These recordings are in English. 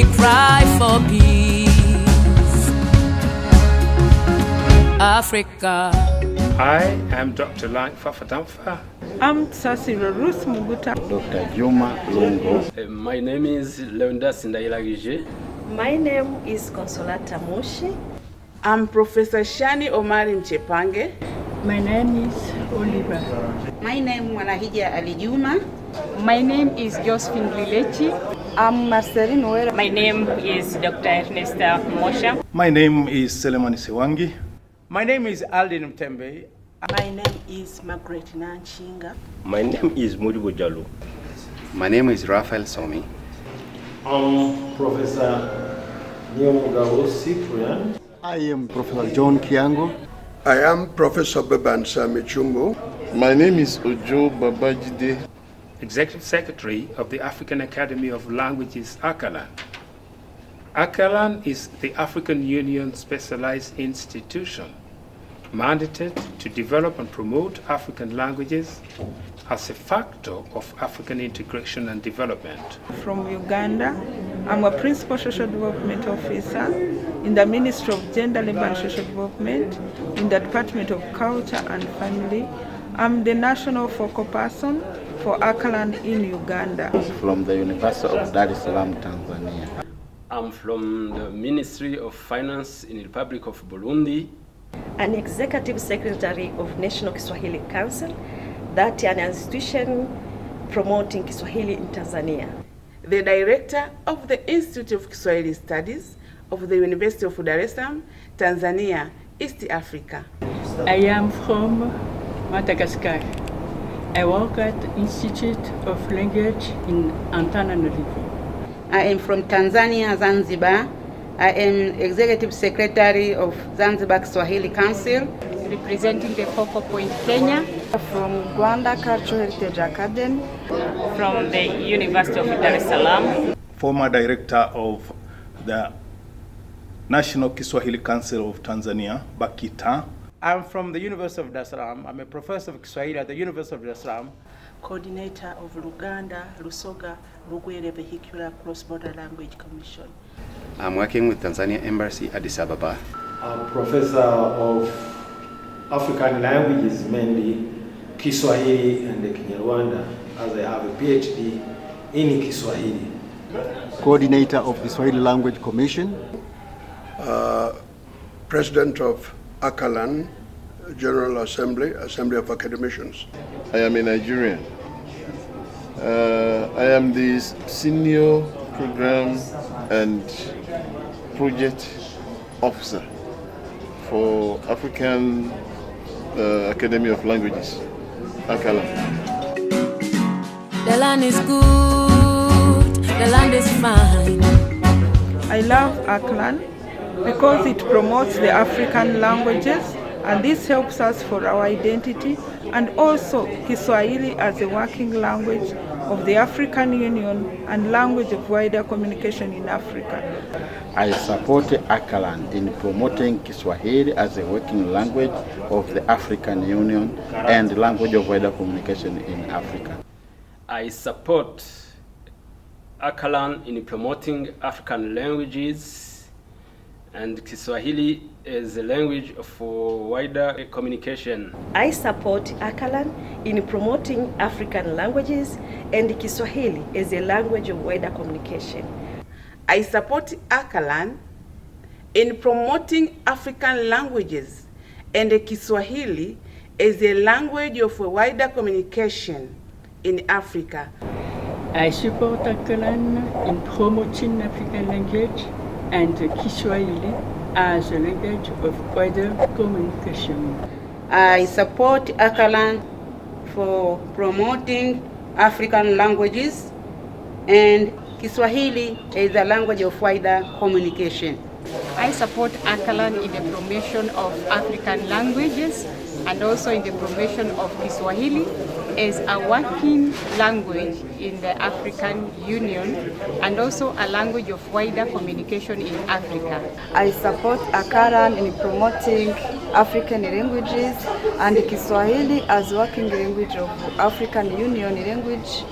we cry for peace. Africa. I am Dr. Lang Fafatamfa. I'm Sasiro Ruth Muguta. Dr. Juma Lungo. My name is Leonidas Ndailagije. My name is Consolata Mushi. I'm Professor Shani Omari Mchepange. My name is Oliver. My name is Wanahija Alijuma. My name is Josephine Lilechi. I'm Marceline Noera. My name is Dr. Ernesta Mosha. My name is Selemani Sewangi. My name is Aldin Mtembe. My name is Margaret Nanchinga. My name is Muribo Jalo. My name is Raphael Somi. I'm Professor Nyomugabo Cyprian. I am Professor John Kiango. I am Professor Bebansa Michumbo. My name is Ojo Babajide, Executive Secretary of the African Academy of Languages, ACALAN. ACALAN is the African Union specialized institution mandated to develop and promote African languages as a factor of African integration and development. From Uganda, I'm a Principal Social Development Officer in the Ministry of Gender, Labor and Social Development in the Department of Culture and Family. I'm the National Focal Person for ACALAN in Uganda. From the University of Dar es Salaam, Tanzania. I'm from the Ministry of Finance in the Republic of Burundi. An Executive Secretary of National Kiswahili Council, that is an institution promoting Kiswahili in Tanzania. The Director of the Institute of Kiswahili Studies of the University of Dar es Salaam, Tanzania, East Africa. I am from Madagascar. I work at the Institute of Language in Antananarivo. I am from Tanzania, Zanzibar. I am Executive Secretary of Zanzibar Kiswahili Council. Representing the Focal Point Kenya. From Rwanda Cultural Heritage Academy. From the University of Dar es Salaam. Former Director of the National Kiswahili Council of Tanzania, BAKITA. I'm from the University of Dar es Salaam. I'm a professor of Kiswahili at the University of Dar es Salaam. Coordinator of Luganda, Lusoga, Rugwele Vehicular Cross-Border Language Commission. I'm working with Tanzania Embassy, Addis Ababa. I'm professor of African languages, mainly Kiswahili and Kinyarwanda, as I have a PhD in Kiswahili. Coordinator of the Swahili Language Commission. President of ACALAN, General Assembly, Assembly of Academicians. I am a Nigerian. I am the Senior Program and Project Officer for African Academy of Languages, ACALAN. The land is good, the land is fine. I love ACALAN because it promotes the African languages, and this helps us for our identity, and also Kiswahili as a working language of the African Union and language of wider communication in Africa. I support ACALAN in promoting Kiswahili as a working language of the African Union and language of wider communication in Africa. I support ACALAN in promoting African languages and Kiswahili as a language for wider communication. I support ACALAN in promoting African languages and Kiswahili as a language of wider communication. I support ACALAN in promoting African languages and Kiswahili as a language of wider communication in Africa. I support ACALAN in promoting African language and Kiswahili as a language of wider communication. I support ACALAN for promoting African languages and Kiswahili as a language of wider communication. I support ACALAN in the promotion of African languages and also in the promotion of Kiswahili as a working language in the African Union and also a language of wider communication in Africa. I support ACALAN in promoting African languages and Kiswahili as working language of African Union language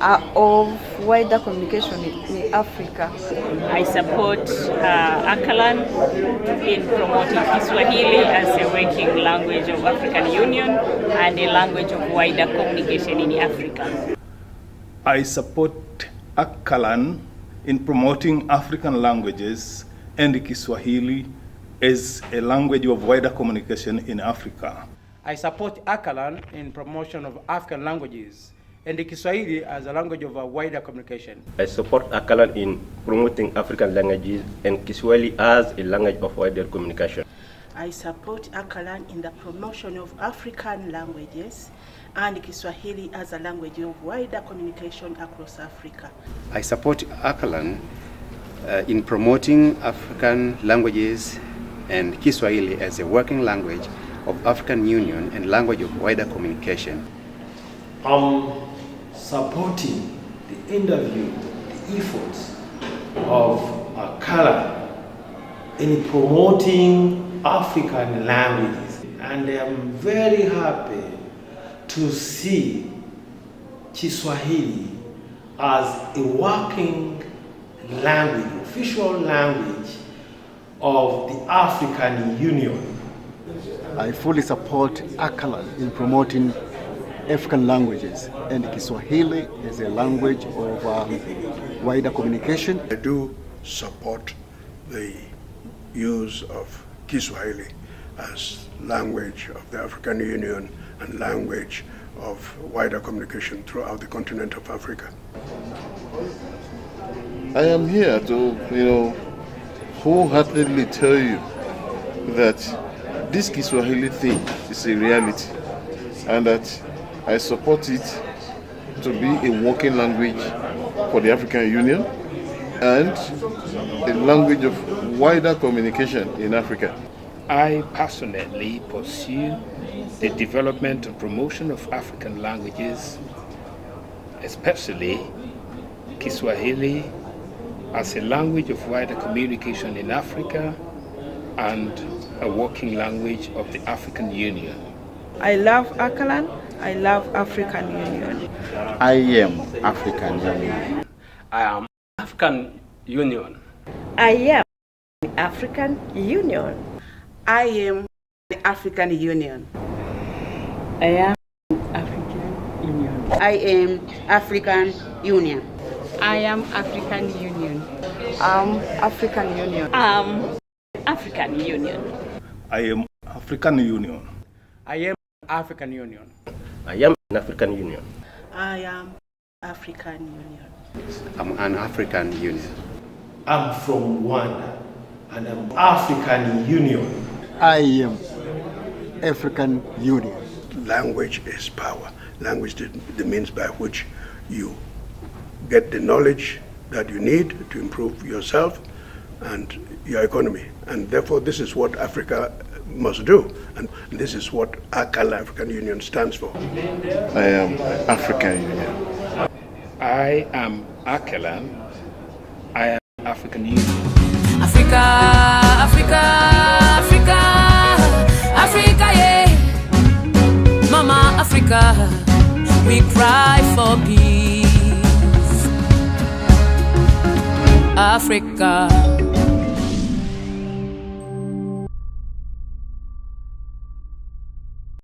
of wider communication in Africa. I support ACALAN in promoting Kiswahili as a working language of African Union and a language of wider communication in Africa. I support ACALAN in promoting African languages and Kiswahili as a language of wider communication in Africa. I support ACALAN in promotion of African languages and Kiswahili as a language of wider communication. I support ACALAN in promoting African languages and Kiswahili as a language of wider communication. I support ACALAN in the promotion of African languages and Kiswahili as a language of wider communication across Africa. I support ACALAN in promoting African languages and Kiswahili as a working language of African Union and language of wider communication. Supporting the interview, the efforts of ACALAN in promoting African languages. And I'm very happy to see Kiswahili as a working language, official language of the African Union. I fully support ACALAN in promoting African languages and Kiswahili as a language of wider communication. I do support the use of Kiswahili as language of the African Union and language of wider communication throughout the continent of Africa. I am here to, wholeheartedly tell you that this Kiswahili thing is a reality and that I support it to be a working language for the African Union and a language of wider communication in Africa. I passionately pursue the development and promotion of African languages, especially Kiswahili, as a language of wider communication in Africa and a working language of the African Union. I love ACALAN. I love African Union. I am African Union. I am African Union. I am African Union. I am the African Union. I am African Union. I am African Union. I am African Union. African Union. African Union. I am African Union. I am African Union. I am an African Union. I am African Union. I'm an African Union. I'm from Rwanda and I'm African Union. I am African Union. Language is power. Language is the means by which you get the knowledge that you need to improve yourself and your economy. And therefore, this is what Africa must do. And this is what ACALAN, African Union, stands for. I am African Union. I am ACALAN. I am African Union. Africa, Africa, Africa, Africa, yeah. Mama Africa, we cry for peace. Africa.